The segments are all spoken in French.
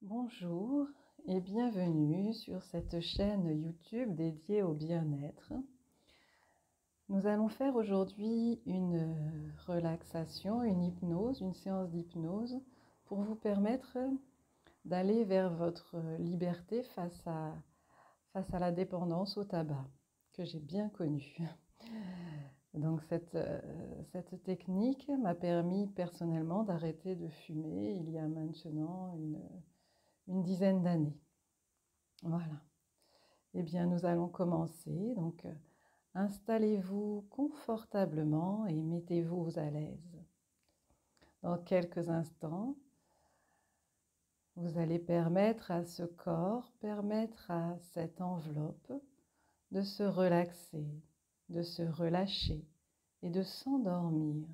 Bonjour et bienvenue sur cette chaîne YouTube dédiée au bien-être. Nous allons faire aujourd'hui une relaxation, une hypnose, une séance d'hypnose pour vous permettre d'aller vers votre liberté face à la dépendance au tabac que j'ai bien connue. Donc cette technique m'a permis personnellement d'arrêter de fumer il y a maintenant une dizaine d'années. Voilà. Eh bien, nous allons commencer. Donc, installez-vous confortablement et mettez-vous à l'aise. Dans quelques instants, vous allez permettre à ce corps, permettre à cette enveloppe de se relaxer, de se relâcher et de s'endormir.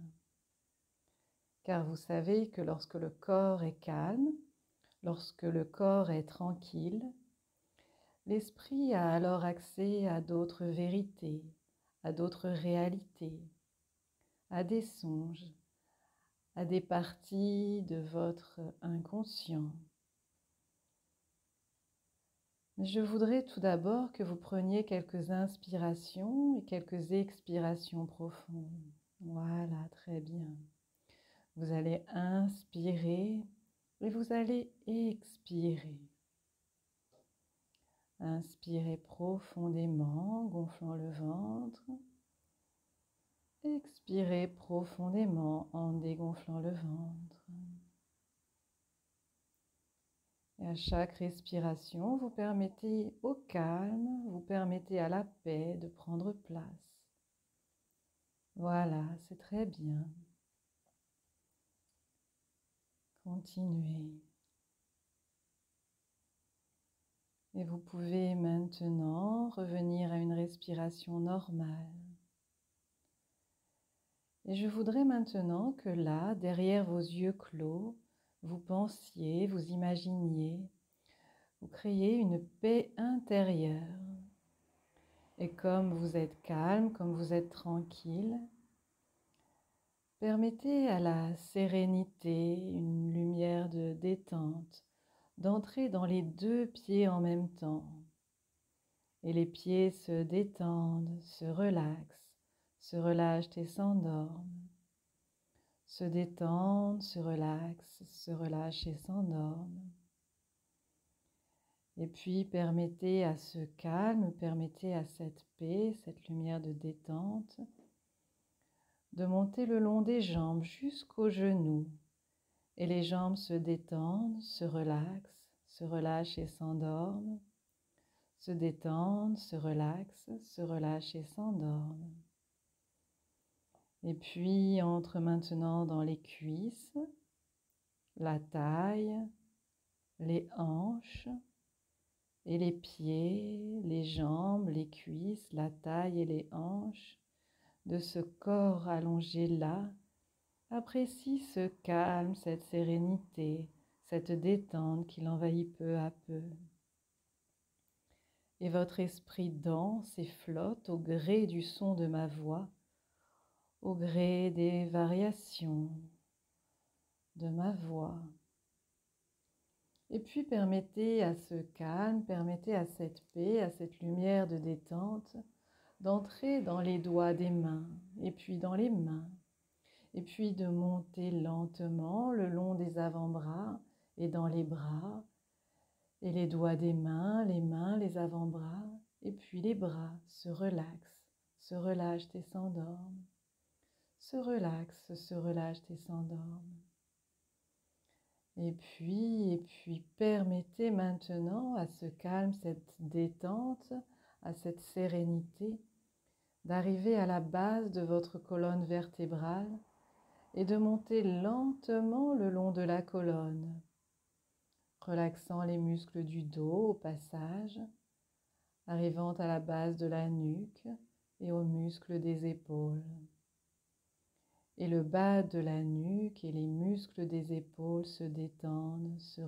Car vous savez que lorsque le corps est calme, lorsque le corps est tranquille, l'esprit a alors accès à d'autres vérités, à d'autres réalités, à des songes, à des parties de votre inconscient. Mais je voudrais tout d'abord que vous preniez quelques inspirations et quelques expirations profondes. Voilà, très bien. Vous allez inspirer et vous allez expirer. Inspirez profondément, gonflant le ventre. Expirez profondément en dégonflant le ventre. Et à chaque respiration, vous permettez au calme, vous permettez à la paix de prendre place. Voilà, c'est très bien. Continuez. Et vous pouvez maintenant revenir à une respiration normale. Et je voudrais maintenant que là, derrière vos yeux clos, vous pensiez, vous imaginiez, vous créez une paix intérieure. Et comme vous êtes calme, comme vous êtes tranquille, permettez à la sérénité, une lumière de détente, d'entrer dans les deux pieds en même temps. Et les pieds se détendent, se relâchent et s'endorment. Se détendent, se relâchent et s'endorment. Et puis permettez à ce calme, permettez à cette paix, cette lumière de détente, de monter le long des jambes jusqu'aux genoux. Et les jambes se détendent, se relâchent et s'endorment. Se détendent, se relâchent et s'endorment. Et puis entre maintenant dans les cuisses, la taille, les hanches et les pieds, les jambes, les cuisses, la taille et les hanches de ce corps allongé là. Apprécie ce calme, cette sérénité, cette détente qui l'envahit peu à peu. Et votre esprit danse et flotte au gré du son de ma voix, au gré des variations de ma voix. Et puis permettez à ce calme, permettez à cette paix, à cette lumière de détente, d'entrer dans les doigts des mains, et puis dans les mains, et puis de monter lentement le long des avant-bras et dans les bras, et les doigts des mains, les avant-bras, et puis les bras se relâchent et s'endorment, se relâchent et s'endorment. Et puis permettez maintenant à ce calme, cette détente, à cette sérénité, d'arriver à la base de votre colonne vertébrale et de monter lentement le long de la colonne, relaxant les muscles du dos au passage, arrivant à la base de la nuque et aux muscles des épaules. Et le bas de la nuque et les muscles des épaules se détendent, se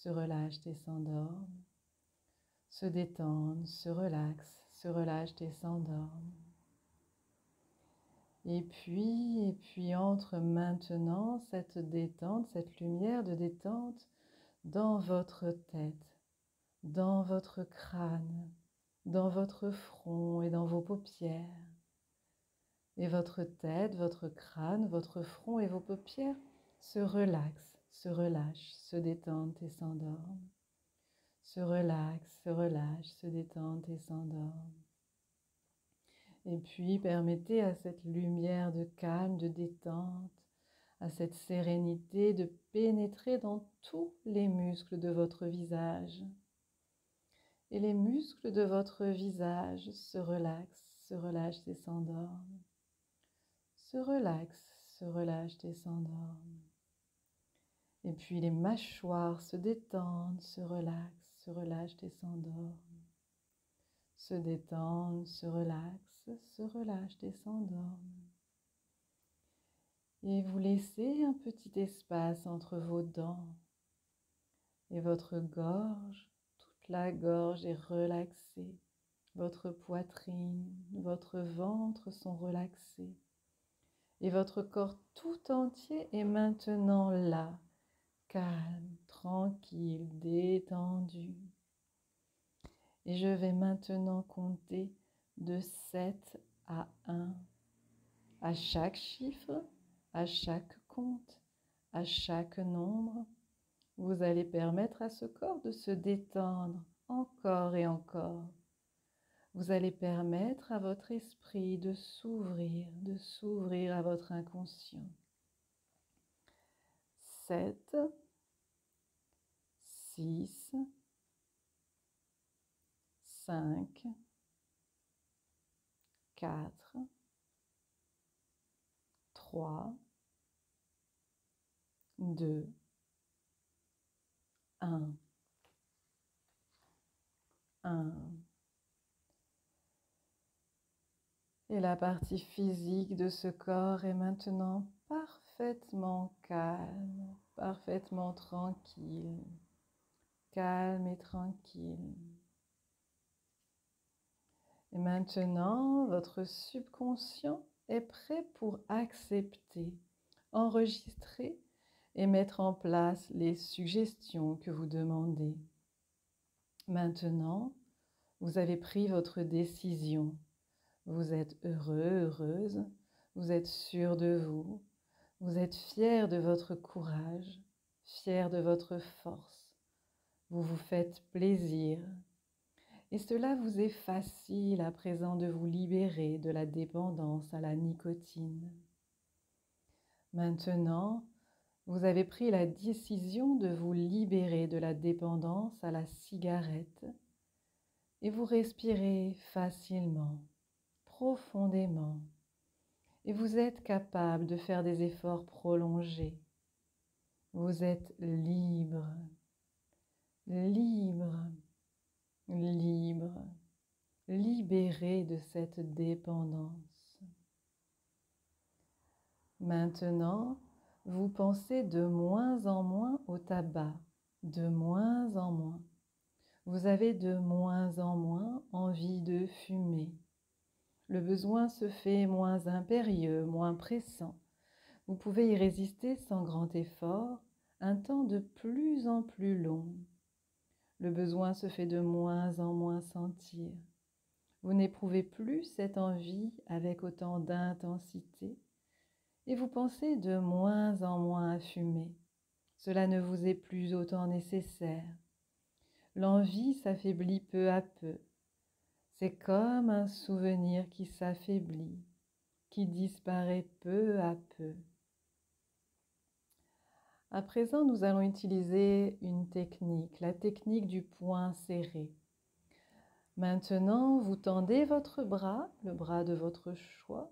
relâchent et s'endorment. Se détendent, se relâchent et s'endorment. Et puis entre maintenant cette détente, cette lumière de détente dans votre tête, dans votre crâne, dans votre front et dans vos paupières. Et votre tête, votre crâne, votre front et vos paupières se relaxent, se relâchent, se détendent et s'endorment. Se relaxent, se relâchent, se détendent et s'endorment. Et puis permettez à cette lumière de calme, de détente, à cette sérénité de pénétrer dans tous les muscles de votre visage. Et les muscles de votre visage se relâchent et s'endorment. Se relâchent et s'endorment. Et puis les mâchoires se détendent, se relâchent et s'endorment. Se détendent, se relâchent et s'endorment. Et vous laissez un petit espace entre vos dents et votre gorge. Toute la gorge est relaxée. Votre poitrine, votre ventre sont relaxés. Et votre corps tout entier est maintenant là, calme, tranquille, détendu. Et je vais maintenant compter de 7 à 1. À chaque chiffre, à chaque compte, à chaque nombre, vous allez permettre à ce corps de se détendre encore et encore. Vous allez permettre à votre esprit de s'ouvrir à votre inconscient. 7, 6, 5, 4, 3, 2, 1. Et la partie physique de ce corps est maintenant parfaitement calme, parfaitement tranquille, calme et tranquille. Et maintenant, votre subconscient est prêt pour accepter, enregistrer et mettre en place les suggestions que vous demandez. Maintenant, vous avez pris votre décision. Vous êtes heureux, heureuse, vous êtes sûr de vous, vous êtes fier de votre courage, fier de votre force. Vous vous faites plaisir. Et cela vous est facile à présent de vous libérer de la dépendance à la nicotine. Maintenant, vous avez pris la décision de vous libérer de la dépendance à la cigarette et vous respirez facilement, profondément, et vous êtes capable de faire des efforts prolongés. Vous êtes libre, libre, libre, libéré de cette dépendance. Maintenant, vous pensez de moins en moins au tabac, de moins en moins. Vous avez de moins en moins envie de fumer. Le besoin se fait moins impérieux, moins pressant. Vous pouvez y résister sans grand effort, un temps de plus en plus long. Le besoin se fait de moins en moins sentir. Vous n'éprouvez plus cette envie avec autant d'intensité et vous pensez de moins en moins à fumer. Cela ne vous est plus autant nécessaire. L'envie s'affaiblit peu à peu. C'est comme un souvenir qui s'affaiblit, qui disparaît peu à peu. À présent, nous allons utiliser une technique, la technique du poing serré. Maintenant, vous tendez votre bras, le bras de votre choix.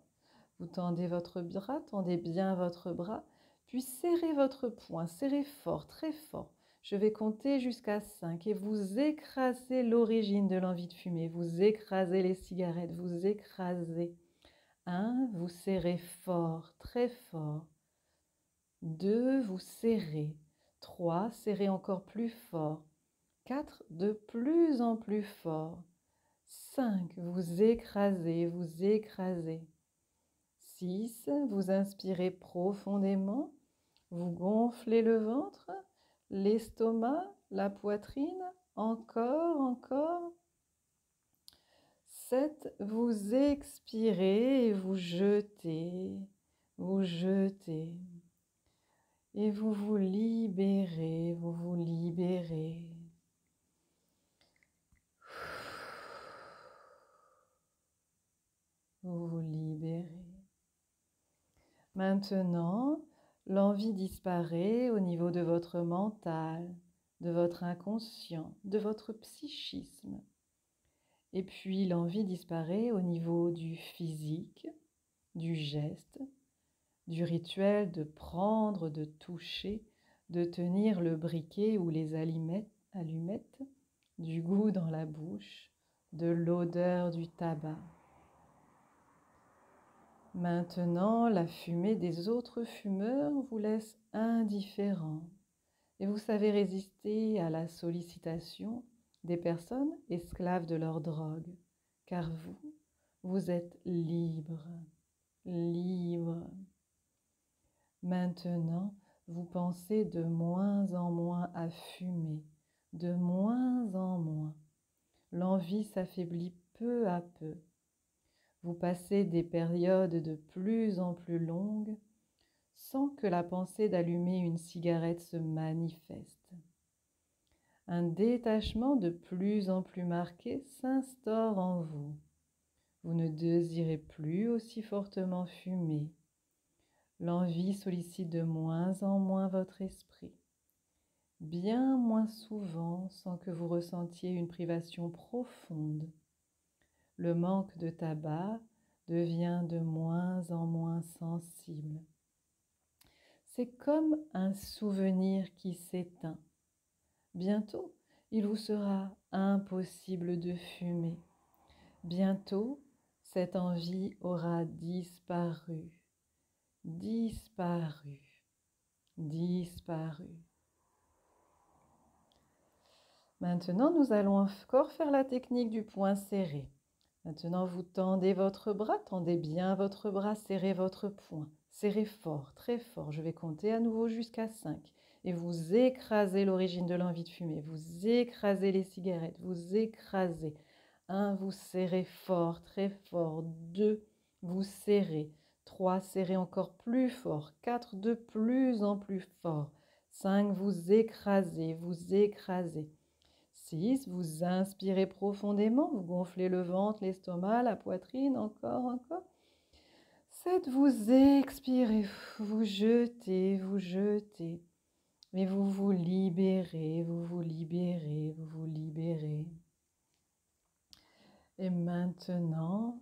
Vous tendez votre bras, tendez bien votre bras, puis serrez votre poing, serrez fort, très fort. Je vais compter jusqu'à 5 et vous écrasez l'origine de l'envie de fumer. Vous écrasez les cigarettes, vous écrasez. 1, vous serrez fort, très fort. 2, vous serrez. 3, serrez encore plus fort. 4, de plus en plus fort. 5, vous écrasez, vous écrasez. 6, vous inspirez profondément, vous gonflez le ventre, l'estomac, la poitrine, encore. 7, vous expirez et vous jetez. Et vous vous libérez. Vous vous libérez. Maintenant, l'envie disparaît au niveau de votre mental, de votre inconscient, de votre psychisme. Et puis l'envie disparaît au niveau du physique, du geste, du rituel de prendre, de toucher, de tenir le briquet ou les allumettes, du goût dans la bouche, de l'odeur du tabac. Maintenant, la fumée des autres fumeurs vous laisse indifférent et vous savez résister à la sollicitation des personnes esclaves de leur drogue, car vous êtes libre. Maintenant, vous pensez de moins en moins à fumer, de moins en moins. L'envie s'affaiblit peu à peu. Vous passez des périodes de plus en plus longues sans que la pensée d'allumer une cigarette se manifeste. Un détachement de plus en plus marqué s'instaure en vous. Vous ne désirez plus aussi fortement fumer. L'envie sollicite de moins en moins votre esprit, bien moins souvent sans que vous ressentiez une privation profonde. Le manque de tabac devient de moins en moins sensible. C'est comme un souvenir qui s'éteint. Bientôt, il vous sera impossible de fumer. Bientôt, cette envie aura disparu. Maintenant, nous allons encore faire la technique du poing serré. Maintenant, vous tendez votre bras, tendez bien votre bras, serrez votre poing. Serrez fort, très fort. Je vais compter à nouveau jusqu'à 5. Et vous écrasez l'origine de l'envie de fumer. Vous écrasez les cigarettes, vous écrasez. 1, vous serrez fort, très fort. 2, vous serrez. 3, serrez encore plus fort. 4, de plus en plus fort. 5, vous écrasez. 6, vous inspirez profondément, vous gonflez le ventre, l'estomac, la poitrine, encore. 7, vous expirez, vous jetez. Et vous vous libérez. Et maintenant,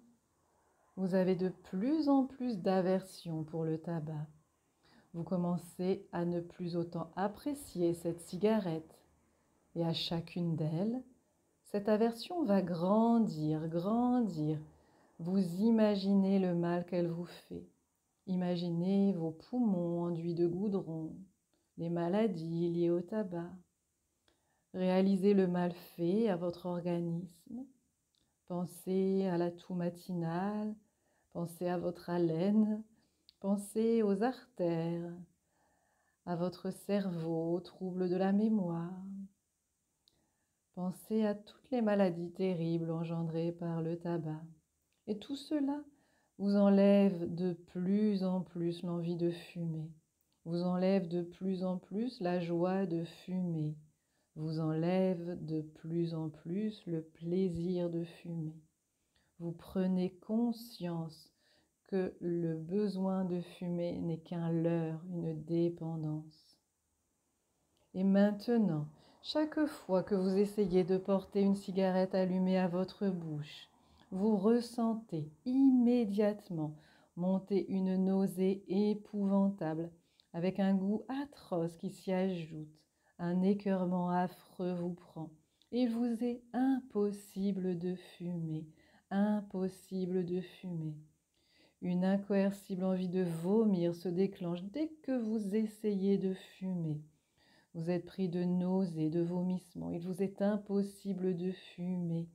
vous avez de plus en plus d'aversion pour le tabac. Vous commencez à ne plus autant apprécier cette cigarette. Et à chacune d'elles, cette aversion va grandir. Vous imaginez le mal qu'elle vous fait. Imaginez vos poumons enduits de goudron, les maladies liées au tabac. Réalisez le mal fait à votre organisme. Pensez à la toux matinale, pensez à votre haleine, pensez aux artères, à votre cerveau, aux troubles de la mémoire. Pensez à toutes les maladies terribles engendrées par le tabac. Et tout cela vous enlève de plus en plus l'envie de fumer, vous enlève de plus en plus la joie de fumer, vous enlève de plus en plus le plaisir de fumer. Vous prenez conscience que le besoin de fumer n'est qu'un leurre, une dépendance. Et maintenant, chaque fois que vous essayez de porter une cigarette allumée à votre bouche, vous ressentez immédiatement monter une nausée épouvantable, avec un goût atroce qui s'y ajoute. Un écœurement affreux vous prend. Il vous est impossible de fumer. Une incoercible envie de vomir se déclenche dès que vous essayez de fumer. Vous êtes pris de nausées, de vomissements. Il vous est impossible de fumer.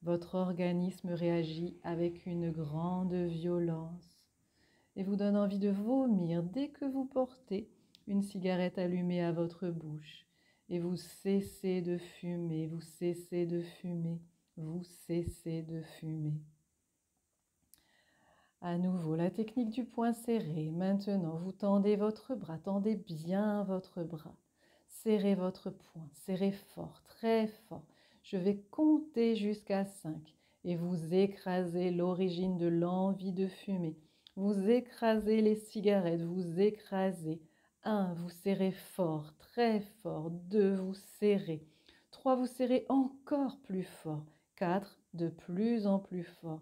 Votre organisme réagit avec une grande violence. et vous donne envie de vomir dès que vous portez une cigarette allumée à votre bouche. Et vous cessez de fumer, vous cessez de fumer, vous cessez de fumer. À nouveau, la technique du poing serré. Maintenant, vous tendez votre bras, tendez bien votre bras. Serrez votre poing, serrez fort, très fort. Je vais compter jusqu'à 5 et vous écrasez l'origine de l'envie de fumer. Vous écrasez les cigarettes, vous écrasez. 1, vous serrez fort, très fort. 2, vous serrez. 3, vous serrez encore plus fort. 4, de plus en plus fort.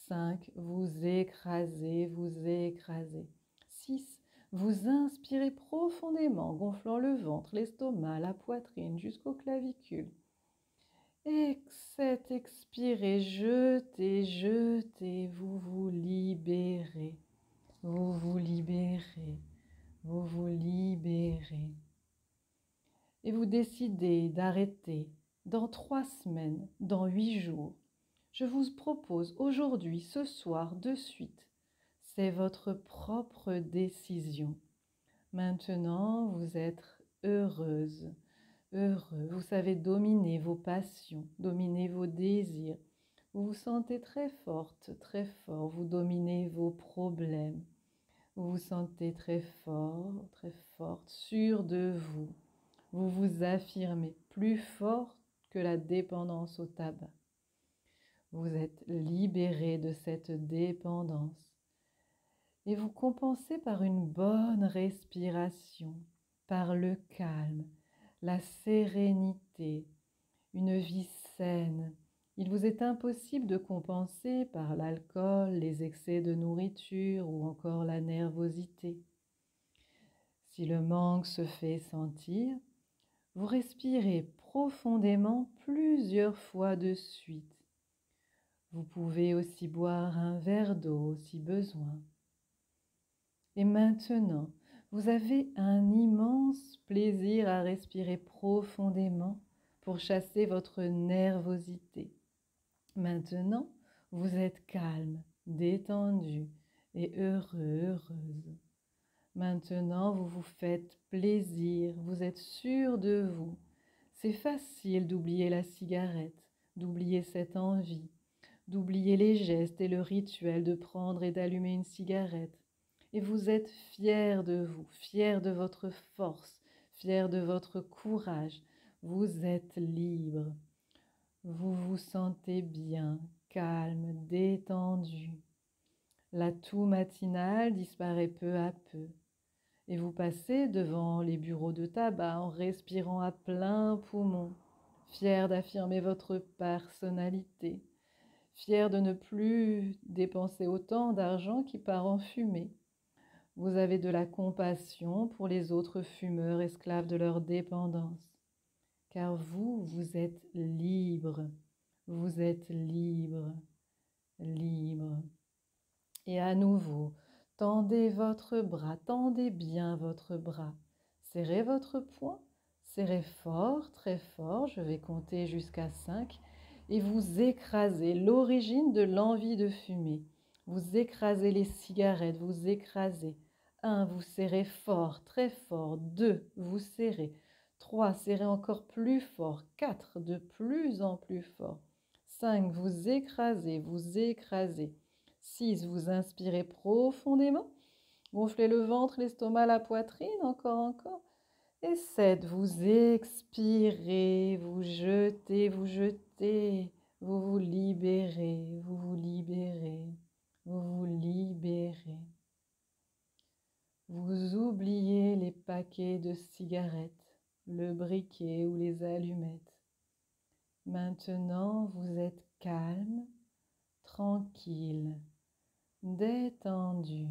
5, vous écrasez, vous écrasez. 6, vous inspirez profondément, gonflant le ventre, l'estomac, la poitrine jusqu'aux clavicules. Et 7, expirez, jetez, jetez, vous vous libérez, vous vous libérez, vous vous libérez. Et vous décidez d'arrêter dans 3 semaines, dans 8 jours. Je vous propose aujourd'hui, ce soir, de suite. C'est votre propre décision. Maintenant, vous êtes heureuse, heureux. Vous savez dominer vos passions, dominer vos désirs. Vous vous sentez très forte, très fort. Vous dominez vos problèmes. Vous vous sentez très fort, très forte, sûr de vous. Vous vous affirmez plus fort que la dépendance au tabac. Vous êtes libéré de cette dépendance et vous compensez par une bonne respiration, par le calme, la sérénité, une vie saine. Il vous est impossible de compenser par l'alcool, les excès de nourriture ou encore la nervosité. Si le manque se fait sentir, vous respirez profondément plusieurs fois de suite. Vous pouvez aussi boire un verre d'eau si besoin. Et maintenant, vous avez un immense plaisir à respirer profondément pour chasser votre nervosité. Maintenant, vous êtes calme, détendu et heureux, heureuse. Maintenant, vous vous faites plaisir, vous êtes sûr de vous. C'est facile d'oublier la cigarette, d'oublier cette envie, d'oublier les gestes et le rituel de prendre et d'allumer une cigarette. Et vous êtes fier de vous, fier de votre force, fier de votre courage. Vous êtes libre. Vous vous sentez bien, calme, détendu. La toux matinale disparaît peu à peu. Et vous passez devant les bureaux de tabac en respirant à plein poumon, fier d'affirmer votre personnalité, fier de ne plus dépenser autant d'argent qui part en fumée. Vous avez de la compassion pour les autres fumeurs esclaves de leur dépendance. Car vous, vous êtes libre. Vous êtes libre. Libre. Et à nouveau, tendez votre bras, tendez bien votre bras. Serrez votre poing, serrez fort, très fort. Je vais compter jusqu'à 5. Et vous écrasez l'origine de l'envie de fumer. Vous écrasez les cigarettes, vous écrasez. 1, vous serrez fort, très fort. 2, vous serrez. 3, serrez encore plus fort. 4, de plus en plus fort. 5, vous écrasez, vous écrasez. 6, vous inspirez profondément. Gonflez le ventre, l'estomac, la poitrine, encore. Et 7, vous expirez, vous jetez, vous vous libérez, vous vous libérez, vous vous libérez. Vous oubliez les paquets de cigarettes, le briquet ou les allumettes. Maintenant, vous êtes calme, tranquille, détendu.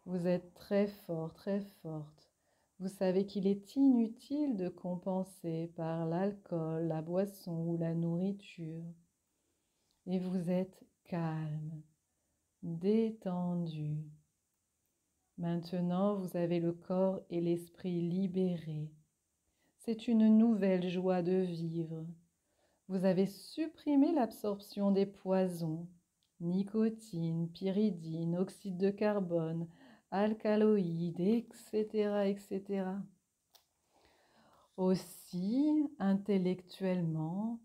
Vous êtes très fort, très forte. Vous savez qu'il est inutile de compenser par l'alcool, la boisson ou la nourriture. Et vous êtes calme, détendu. Maintenant, vous avez le corps et l'esprit libérés. C'est une nouvelle joie de vivre. Vous avez supprimé l'absorption des poisons, nicotine, pyridine, oxyde de carbone, alcaloïdes, etc., etc. Aussi, intellectuellement,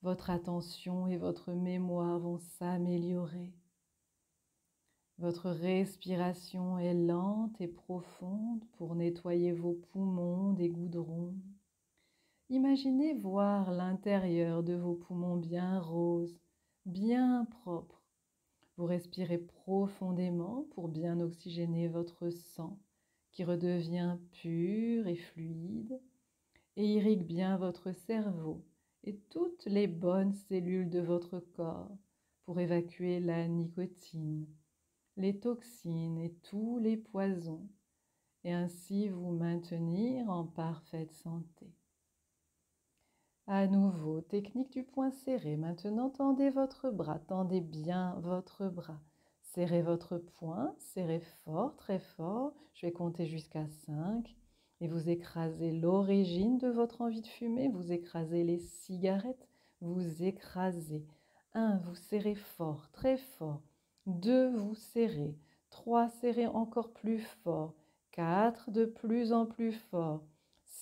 votre attention et votre mémoire vont s'améliorer. Votre respiration est lente et profonde pour nettoyer vos poumons des goudrons. Imaginez voir l'intérieur de vos poumons bien roses, bien propres. Vous respirez profondément pour bien oxygéner votre sang qui redevient pur et fluide et irrigue bien votre cerveau et toutes les bonnes cellules de votre corps pour évacuer la nicotine, les toxines et tous les poisons et ainsi vous maintenir en parfaite santé. À nouveau, technique du poing serré. Maintenant, tendez votre bras, tendez bien votre bras. Serrez votre poing, serrez fort, très fort. Je vais compter jusqu'à 5 et vous écrasez l'origine de votre envie de fumer. Vous écrasez les cigarettes, vous écrasez. 1, vous serrez fort, très fort. 2, vous serrez. 3, serrez encore plus fort. 4, de plus en plus fort.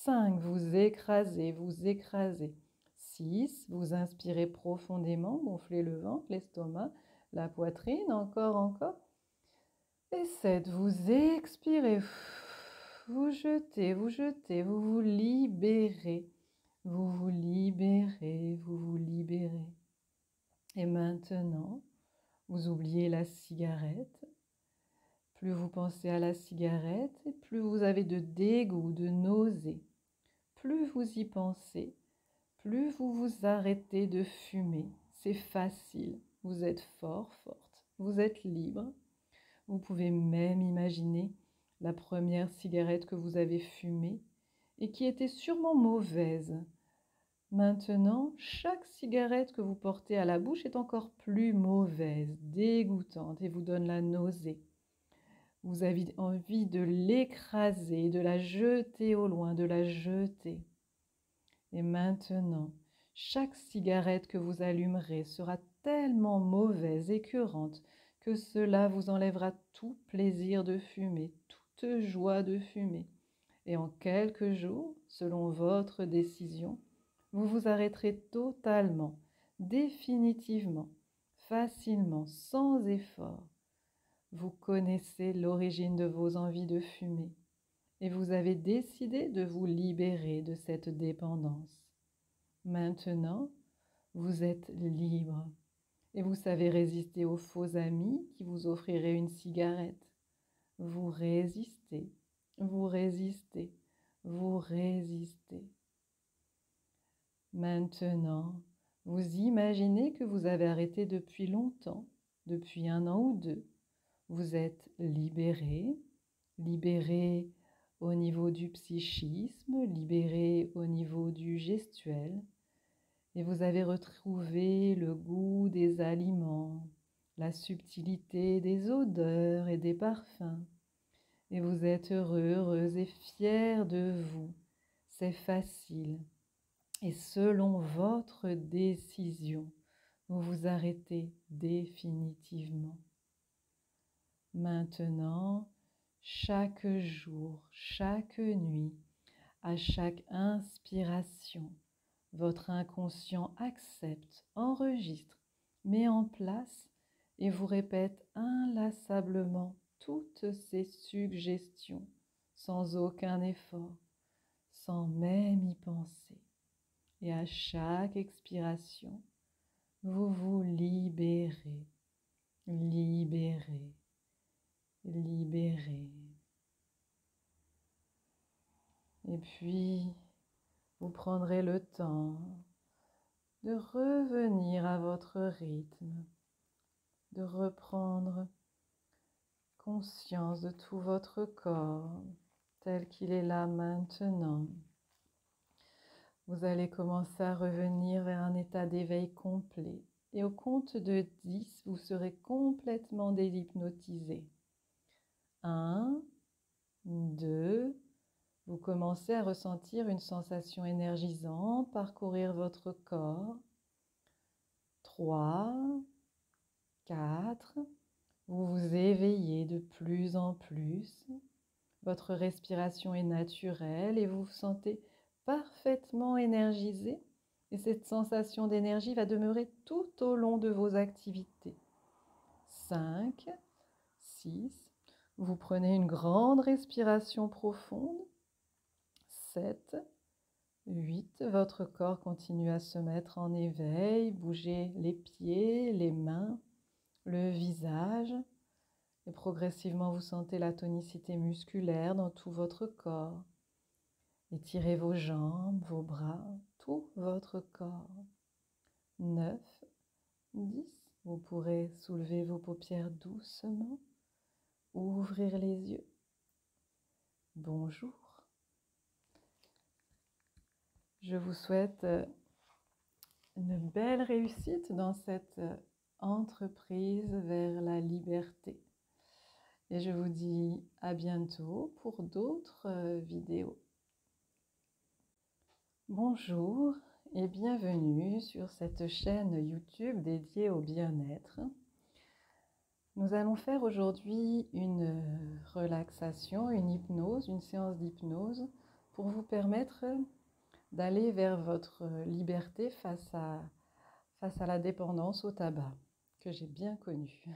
5, vous écrasez, vous écrasez. 6, vous inspirez profondément, gonflez le ventre, l'estomac, la poitrine, encore, encore. Et 7, vous expirez, vous jetez, vous jetez, vous vous libérez, vous vous libérez, vous vous libérez. Et maintenant, vous oubliez la cigarette. Plus vous pensez à la cigarette, et plus vous avez de dégoût, de nausée. Plus vous y pensez, plus vous vous arrêtez de fumer. C'est facile, vous êtes fort, forte, vous êtes libre. Vous pouvez même imaginer la première cigarette que vous avez fumée et qui était sûrement mauvaise. Maintenant, chaque cigarette que vous portez à la bouche est encore plus mauvaise, dégoûtante et vous donne la nausée. Vous avez envie de l'écraser, de la jeter au loin, de la jeter. Et maintenant, chaque cigarette que vous allumerez sera tellement mauvaise, écœurante, que cela vous enlèvera tout plaisir de fumer, toute joie de fumer. Et en quelques jours, selon votre décision, vous vous arrêterez totalement, définitivement, facilement, sans effort. Vous connaissez l'origine de vos envies de fumer et vous avez décidé de vous libérer de cette dépendance. Maintenant, vous êtes libre et vous savez résister aux faux amis qui vous offriraient une cigarette. Vous résistez, vous résistez, vous résistez. Maintenant, vous imaginez que vous avez arrêté depuis longtemps, depuis 1 an ou 2. Vous êtes libéré, libéré au niveau du psychisme, libéré au niveau du gestuel, et vous avez retrouvé le goût des aliments, la subtilité des odeurs et des parfums, et vous êtes heureux, heureuse et fier de vous. C'est facile, et selon votre décision, vous vous arrêtez définitivement. Maintenant, chaque jour, chaque nuit, à chaque inspiration, votre inconscient accepte, enregistre, met en place et vous répète inlassablement toutes ces suggestions, sans aucun effort, sans même y penser. Et à chaque expiration, vous vous libérez, libérez, libérez. Et puis, vous prendrez le temps de revenir à votre rythme, de reprendre conscience de tout votre corps tel qu'il est là maintenant. Vous allez commencer à revenir vers un état d'éveil complet. Et au compte de 10, vous serez complètement déhypnotisé. 1, 2, vous commencez à ressentir une sensation énergisante parcourir votre corps. 3, 4. Vous vous éveillez de plus en plus. Votre respiration est naturelle et vous vous sentez parfaitement énergisé. Et cette sensation d'énergie va demeurer tout au long de vos activités. 5, 6. Vous prenez une grande respiration profonde. 7, 8. Votre corps continue à se mettre en éveil. Bougez les pieds, les mains, le visage. Et progressivement, vous sentez la tonicité musculaire dans tout votre corps. Étirez vos jambes, vos bras, tout votre corps. 9, 10. Vous pourrez soulever vos paupières doucement, ouvrir les yeux. Bonjour. Je vous souhaite une belle réussite dans cette entreprise vers la liberté. Et je vous dis à bientôt pour d'autres vidéos. Bonjour et bienvenue sur cette chaîne YouTube dédiée au bien-être. Nous allons faire aujourd'hui une relaxation, une hypnose, une séance d'hypnose pour vous permettre d'aller vers votre liberté face à la dépendance au tabac que j'ai bien connue.